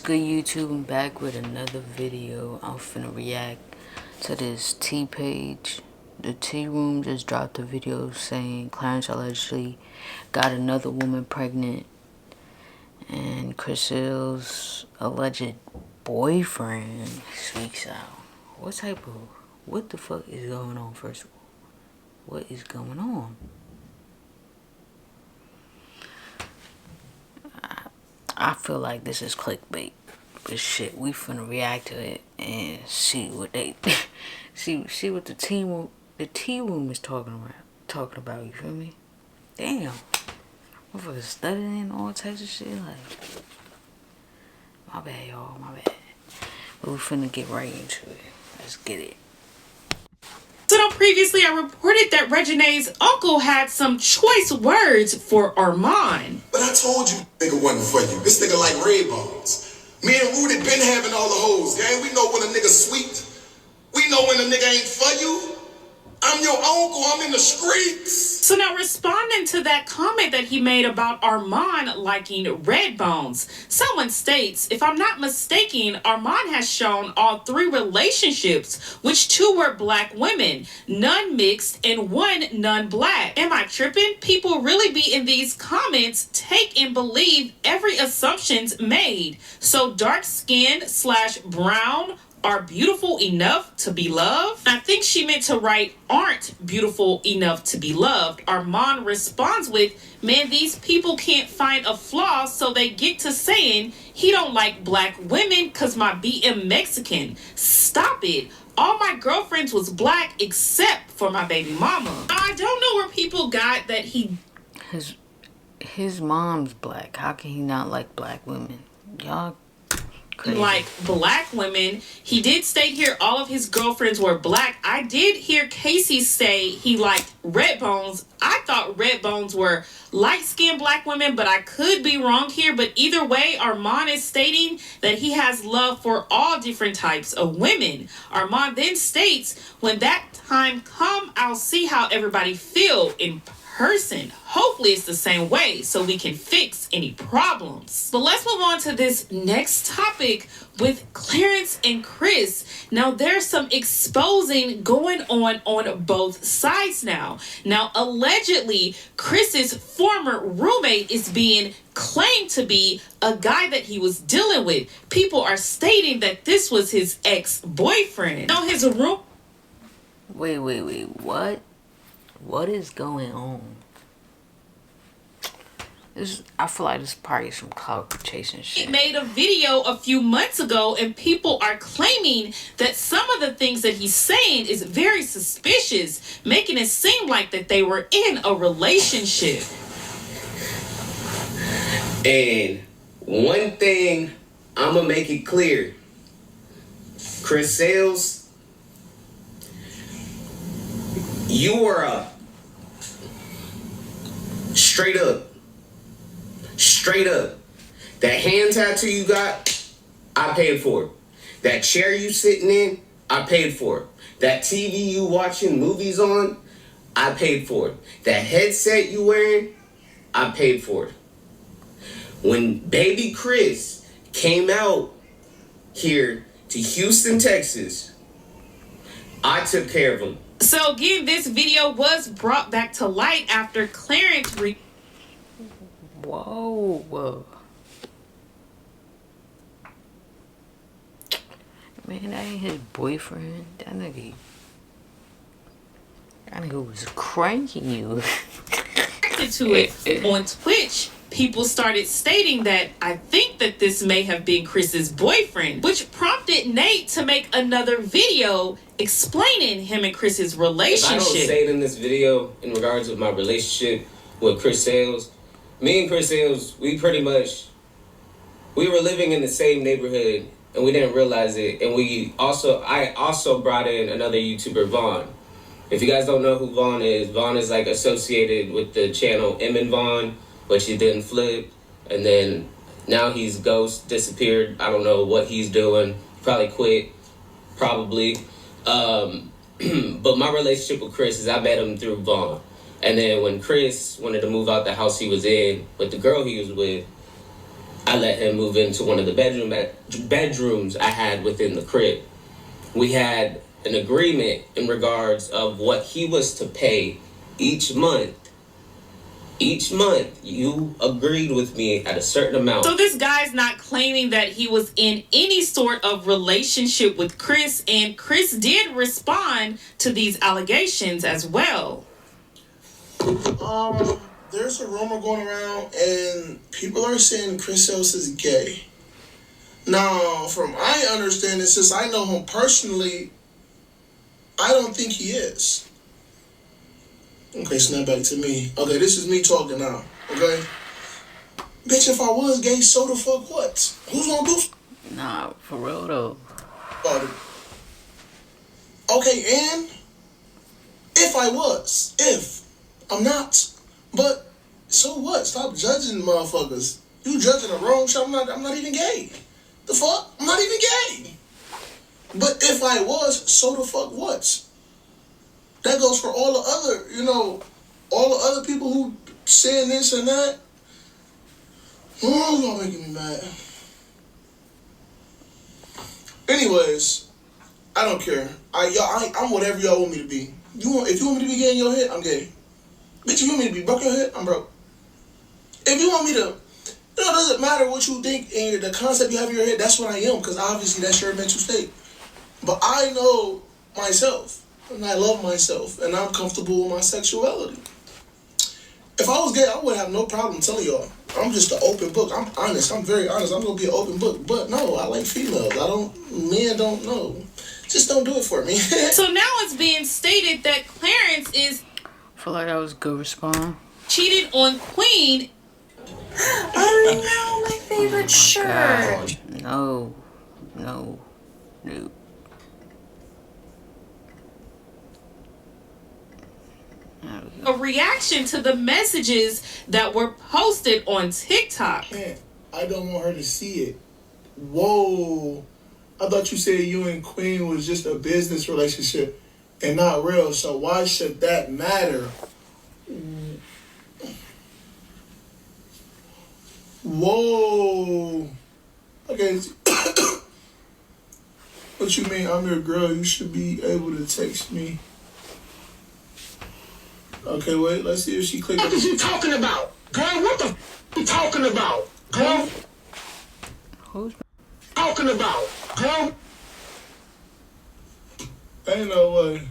good, YouTube? I'm back with another video. I'm finna react to this T page. The Tea Room just dropped a video saying Clarence allegedly got another woman pregnant, and Chris's alleged boyfriend speaks out. What the fuck is going on? First of all, what is going on? I feel like this is clickbait, but shit, we finna react to it and see what they see what the tea room is talking about. You feel me? Damn, motherfuckers studying all types of shit. Like, my bad, y'all, my bad. But we finna get right into it. Let's get it. So previously I reported that Regine's uncle had some choice words for Armand. But I told you nigga wasn't for you. This nigga like red bones. Me and Rudy been having all the hoes, gang. We know when a nigga sweet. We know when a nigga ain't for you. I'm your uncle, I'm in the streets. So now, responding to that comment that he made about Armand liking red bones, someone states, if I'm not mistaken, Armand has shown all 3 relationships, which 2 were black women, none mixed and 1 non-black. Am I tripping? People really be in these comments take and believe every assumption's made. So dark skin / brown are beautiful enough to be loved? I think she meant to write aren't beautiful enough to be loved. Armand responds with, man, these people can't find a flaw, so they get to saying he don't like black women cause my BM Mexican. Stop it. All my girlfriends was black except for my baby mama. I don't know where people got that his mom's black. How can he not like black women? Y'all crazy. Like black women. He did state here all of his girlfriends were black. I did hear Casey say he liked red bones. I thought red bones were light-skinned black women, but I could be wrong here. But either way, Armand is stating that he has love for all different types of women. Armand then states, when that time come, I'll see how everybody feel in person. Hopefully it's the same way so we can fix any problems. But let's move on to this next topic with Clarence and Chris. Now there's some exposing going on both sides now. Now allegedly Chris's former roommate is being claimed to be a guy that he was dealing with. People are stating that this was his ex-boyfriend. Now his room. Wait, what? What is going on? I feel like this probably some clout chasing shit. He made a video a few months ago and people are claiming that some of the things that he's saying is very suspicious, making it seem like that they were in a relationship. And one thing, I'm going to make it clear. Chris Sales, you were a straight up. That hand tattoo you got, I paid for it. That chair you sitting in, I paid for it. That TV you watching movies on, I paid for it. That headset you wearing, I paid for it. When baby Chris came out here to Houston, Texas, I took care of him. So again, this video was brought back to light after Clarence Whoa. Man, that ain't his boyfriend. That nigga was cranking you. to it on Twitch. People started stating that I think that this may have been Chris's boyfriend, which prompted Nate to make another video explaining him and Chris's relationship. If I don't say it in this video in regards to my relationship with Chris Sales, me and Chris Sales, we were living in the same neighborhood and we didn't realize it. And I also brought in another YouTuber, Vaughn. If you guys don't know who Vaughn is like associated with the channel M & Vaughn, which he didn't flip. And then now he's disappeared. I don't know what he's doing. Probably quit. Probably. But my relationship with Chris is I met him through Vaughn. And then when Chris wanted to move out the house he was in with the girl he was with, I let him move into one of the bedrooms I had within the crib. We had an agreement in regards of what he was to pay each month. Each month, you agreed with me at a certain amount. So this guy's not claiming that he was in any sort of relationship with Chris, and Chris did respond to these allegations as well. There's a rumor going around, and people are saying Chris Ellis is gay. Now, from my understanding, since I know him personally, I don't think he is. Okay, snap back to me. Okay, this is me talking now. Okay? Bitch, if I was gay, so the fuck what? Who's gonna do? Nah, for real though. About it. Okay, and if I was, if I'm not, but so what? Stop judging motherfuckers. You judging the wrong shit. I'm not even gay. The fuck? I'm not even gay. But if I was, so the fuck what? That goes for all the other, all the other people who saying this and that. Oh, y'all making me mad. Anyways, I don't care. I'm whatever y'all want me to be. If you want me to be gay in your head, I'm gay. Bitch, if you want me to be broke in your head, I'm broke. If you want me to, it doesn't matter what you think and the concept you have in your head, that's what I am, because obviously that's your mental state. But I know myself, and I love myself, and I'm comfortable with my sexuality. If I was gay, I would have no problem telling y'all. I'm just an open book. I'm honest. I'm very honest. I'm going to be an open book. But no, I like females. Men don't know. Just don't do it for me. So now it's being stated that Clarence is... I feel like that was a good response. ...cheated on Queen. Oh no, my favorite shirt. God. No. A reaction to the messages that were posted on TikTok. Man, I don't want her to see it. Whoa. I thought you said you and Queen was just a business relationship and not real. So why should that matter? Whoa. Okay. What you mean? I'm your girl. You should be able to text me. Okay, wait. Let's see if she clicked. What is you talking about? Girl, what the you talking about? Girl? Who's talking about? Girl? Ain't no way.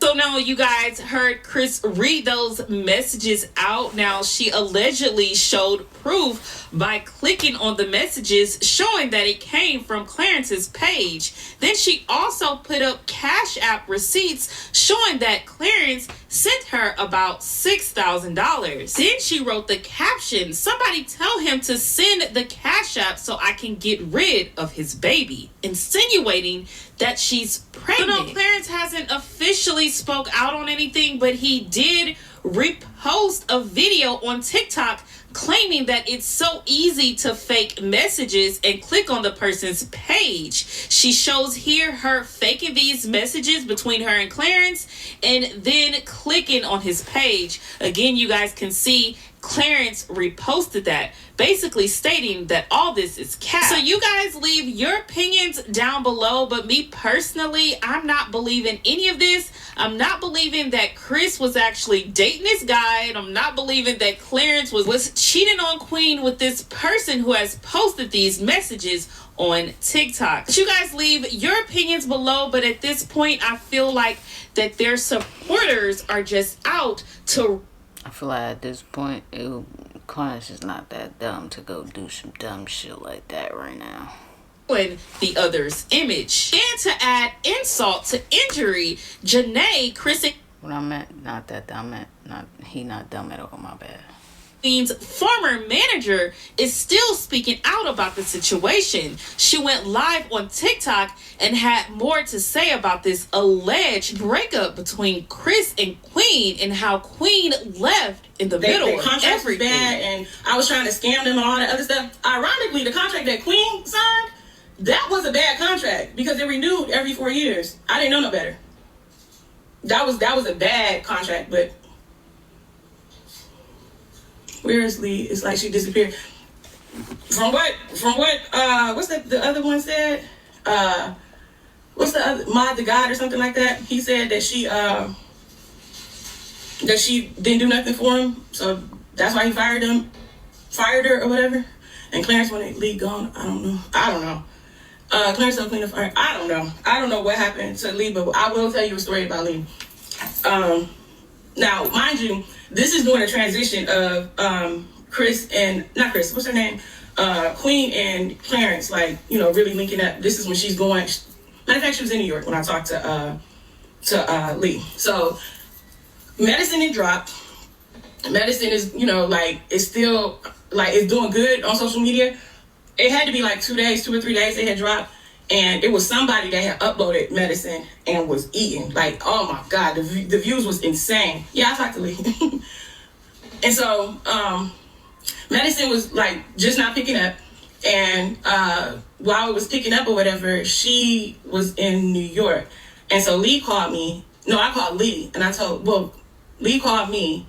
So now you guys heard Chris read those messages out. Now she allegedly showed proof by clicking on the messages showing that it came from Clarence's page. Then she also put up Cash App receipts showing that Clarence sent her about $6,000. Then she wrote the caption, "Somebody tell him to send the Cash App so I can get rid of his baby," insinuating that she's pregnant. So no, Clarence hasn't officially spoke out on anything, but he did repost a video on TikTok claiming that it's so easy to fake messages and click on the person's page. She shows here her faking these messages between her and Clarence and then clicking on his page. Again, you guys can see Clarence reposted that, basically stating that all this is cap. So you guys leave your opinions down below, but me personally, I'm not believing any of this. I'm not believing that Chris was actually dating this guy, and I'm not believing that Clarence was cheating on Queen with this person who has posted these messages on TikTok. But you guys leave your opinions below, but at this point, I feel like that their supporters are just out to... I feel like at this point, Clarence is not that dumb to go do some dumb shit like that right now. In the other's image. And to add insult to injury, Janae, Chris... What I meant, not that dumb, he not dumb at all, my bad. Queen's former manager is still speaking out about the situation. She went live on TikTok and had more to say about this alleged breakup between Chris and Queen and how Queen left in the middle The of contract was everything. bad, and I was trying to scam them and all that other stuff. Ironically, the contract that Queen signed, that was a bad contract because it renewed every 4 years. I didn't know no better. That was a bad contract, but... Weirdly, it's like she disappeared. From what what's the other one said? What's the other, Mod the God or something like that? He said that she didn't do nothing for him, so that's why he fired her or whatever. And Clarence wanted Lee gone. I don't know. Clarence don't clean the fire. I don't know what happened to Lee, but I will tell you a story about Lee. Now, mind you, this is during a transition of Chris and, not Chris, what's her name? Queen and Clarence, like, you know, really linking up. This is when she's going, matter of fact, she was in New York when I talked to Lee. So, Medicine had dropped. Medicine is, you know, like, it's still, like, it's doing good on social media. It had to be like 2 or 3 days they had dropped. And it was somebody that had uploaded Medicine and was eating. Like, oh my God, the views was insane. Yeah, I talked to Lee. And so, Medicine was like just not picking up. And while it was picking up or whatever, she was in New York. And so Lee called me. No, I called Lee. And Lee called me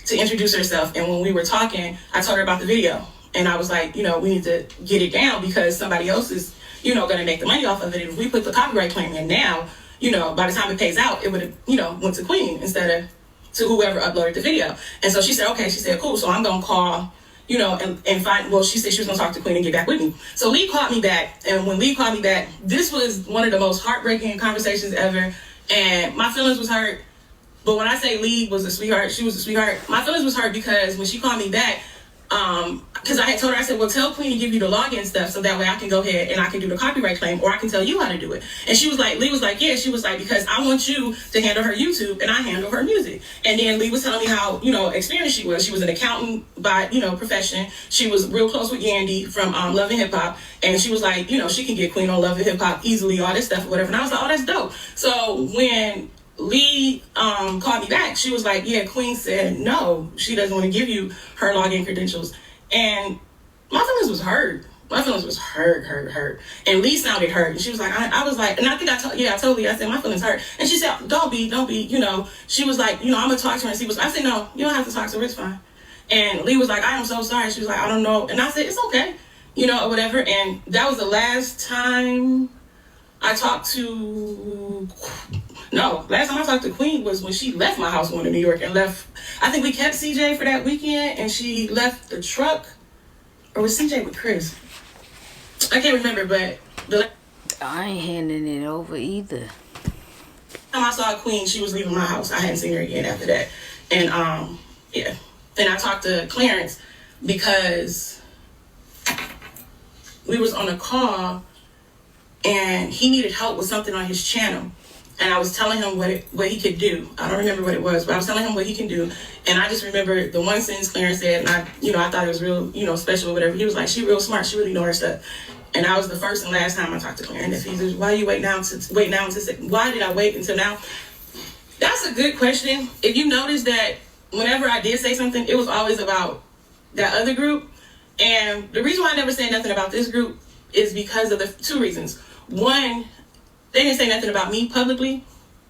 to introduce herself. And when we were talking, I told her about the video. And I was like, you know, we need to get it down because somebody else is, you know, going to make the money off of it. If we put the copyright claim in now, you know, by the time it pays out, it would have, you know, went to Queen instead of to whoever uploaded the video. And so she said, okay. She said, cool. So I'm going to call, you know, and find, well, she said she was going to talk to Queen and get back with me. So Lee called me back. And when Lee called me back, this was one of the most heartbreaking conversations ever. And my feelings was hurt. But when I say Lee was a sweetheart, she was a sweetheart. My feelings was hurt because when she called me back, because I had told her, I said, well, tell Queen to give you the login stuff so that way I can go ahead and I can do the copyright claim or I can tell you how to do it. And she was like, Lee was like, yeah, she was like, because I want you to handle her YouTube and I handle her music. And then Lee was telling me how, you know, experienced she was. She was an accountant by, you know, profession. She was real close with Yandy from Love and Hip Hop. And she was like, you know, she can get Queen on Love and Hip Hop easily, all this stuff or whatever. And I was like, oh, that's dope. So when Lee called me back, she was like, yeah, Queen said no, she doesn't want to give you her login credentials. And my feelings was hurt. My feelings was hurt. And Lee sounded hurt. And she was like, I was like, and I think I told Lee, I said, my feelings hurt. And she said, don't be, you know, she was like, you know, I'm going to talk to her and see what's, I said, no, you don't have to talk to her, it's fine. And Lee was like, I am so sorry. She was like, I don't know. And I said, it's okay, you know, or whatever. And that was the last time I talked to, last time I talked to Queen was when she left my house going to New York and left. I think we kept CJ for that weekend and she left the truck. Or was CJ with Chris? I can't remember, but I ain't handing it over either. Time I saw Queen, she was leaving my house. I hadn't seen her again after that. And yeah. And I talked to Clarence because we was on a call and he needed help with something on his channel. And I was telling him what he could do. I don't remember what it was, but I was telling him what he can do. And I just remember the one sentence Clarence said, and I thought it was real, you know, special or whatever. He was like, she real smart. She really know her stuff. And that was the first and last time I talked to Clarence. He says, why you why did I wait until now? That's a good question. If you notice that whenever I did say something, it was always about that other group. And the reason why I never said nothing about this group is because of the two reasons. One, they didn't say nothing about me publicly,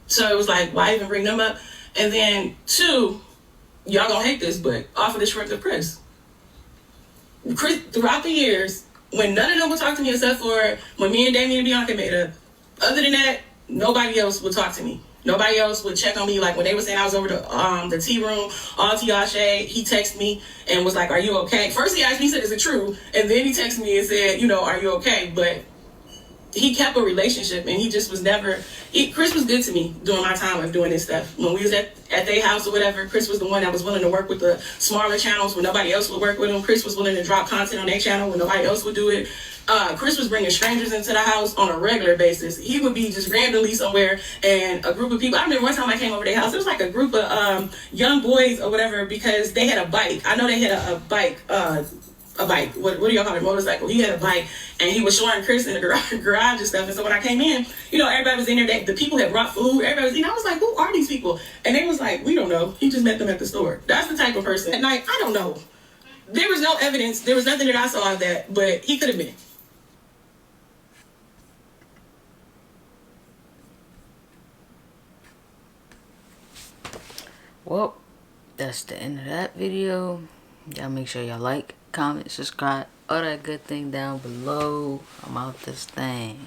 so it was like, why even bring them up? And then two, y'all gonna hate this, but off of the strength of Chris, throughout the years, when none of them would talk to me except for when me and Damien and Bianca made up, other than that, nobody else would talk to me. Nobody else would check on me. Like when they were saying I was over the tea room, all Tiache, he texted me and was like, are you okay? First he asked me, he said, is it true? And then he texted me and said, you know, are you okay? But he kept a relationship and he just was never, Chris was good to me during my time of doing this stuff. When we was at their house or whatever, Chris was the one that was willing to work with the smaller channels when nobody else would work with him. Chris was willing to drop content on their channel when nobody else would do it. Chris was bringing strangers into the house on a regular basis. He would be just randomly somewhere and a group of people. I remember one time I came over to their house, it was like a group of young boys or whatever because they had a bike. I know they had a bike, what do y'all call it, motorcycle. He had a bike and he was showing Chris in the garage and stuff. And so when I came in, you know, everybody was in there. The people had brought food. Everybody was eating. I was like, who are these people? And they was like, we don't know. He just met them at the store. That's the type of person. At night, I don't know. There was no evidence. There was nothing that I saw of that, but he could have been. Well, that's the end of that video. Y'all make sure y'all like, comment, subscribe, all that good thing down below. I'm out this thing.